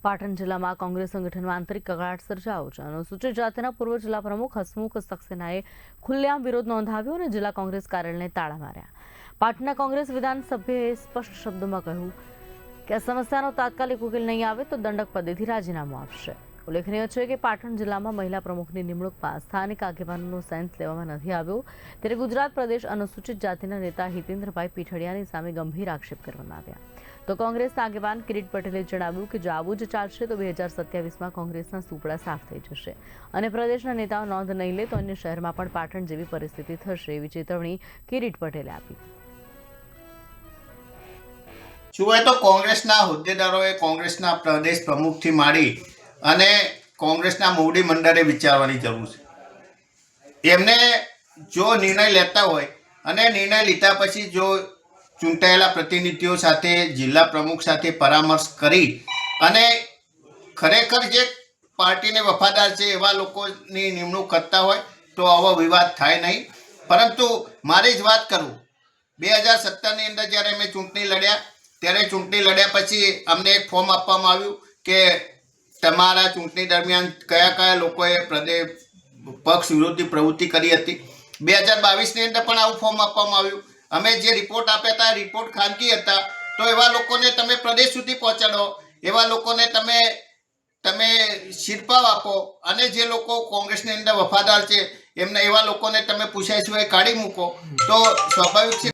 પાટણ જિલ્લામાં કોંગ્રેસ સંગઠનમાં આંતરિક કકળાટ સર્જાયો છે. અનુસૂચિત જાતિના પૂર્વ જિલ્લા પ્રમુખ હસમુખ સક્સેનાએ ખુલ્લેઆમ વિરોધ નોંધાવ્યો અને જિલ્લા કોંગ્રેસ કાર્યાલયને તાળા માર્યા. પાટણના કોંગ્રેસ વિધાન સભ્યએ સ્પષ્ટ શબ્દોમાં કહ્યું કે આ સમસ્યાનો તાત્કાલિક ઉકેલ નહીં આવે તો દંડક પદેથી રાજીનામું આપશે. ઉલ્લેખનીય છે કે પાટણ જિલ્લામાં મહિલા પ્રમુખની નિમણૂકમાં સ્થાનિક આગેવાનોનો સેન્સ લેવામાં નથી આવ્યો, ત્યારે ગુજરાત પ્રદેશ અનુસૂચિત જાતિના નેતા હિતેન્દ્રભાઈ પીઠડિયાની સામે ગંભીર આક્ષેપ કરવામાં આવ્યા. તો કોંગ્રેસના આગેવાન કિરીટ પટેલે જણાવ્યું કે જો આવું જ ચાલશે તો 2027માં કોંગ્રેસના સુપડા સાફ થઈ જશે અને પ્રદેશના નેતાઓ નોંધ નહીં લે તો અન્ય શહેરમાં પણ પાટણ જેવી પરિસ્થિતિ થશે, એવી ચેતવણી કિરીટ પટેલે આપી. જુએ તો કોંગ્રેસના હોદ્દેદારોએ કોંગ્રેસના પ્રદેશ પ્રમુખથી માંડી અને કોંગ્રેસના મોવડી મંડળે વિચારવાની જરૂર છે. એમને જો નિર્ણય લેતા હોય અને નિર્ણય લીધા પછી જો ચૂંટાયેલા પ્રતિનિધિઓ સાથે જિલ્લા પ્રમુખ સાથે પરામર્શ કરી અને ખરેખર જે પાર્ટીને વફાદાર છે એવા લોકોની નિમણૂક કરતા હોય તો આવો વિવાદ થાય નહીં. પરંતુ મારી જ વાત કરું, 2017ની અંદર જ્યારે અમે ચૂંટણી લડ્યા ત્યારે ચૂંટણી લડ્યા પછી અમને એક ફોર્મ આપવામાં આવ્યું કે તમારા ચૂંટણી દરમિયાન કયા કયા લોકોએ પક્ષ વિરોધી પ્રવૃત્તિ કરી હતી. 2022ની અંદર પણ આવું ફોર્મ આપવામાં આવ્યું. અમે જે રિપોર્ટ આપ્યા હતા રિપોર્ટ ખાનગી હતા, તો એવા લોકોને તમે પ્રદેશ સુધી પહોંચાડો, એવા લોકોને તમે શિરપાવ આપો અને જે લોકો કોંગ્રેસની અંદર વફાદાર છે એમને એવા લોકોને તમે પૂછ્યા સિવાય કાઢી મૂકો તો સ્વાભાવિક છે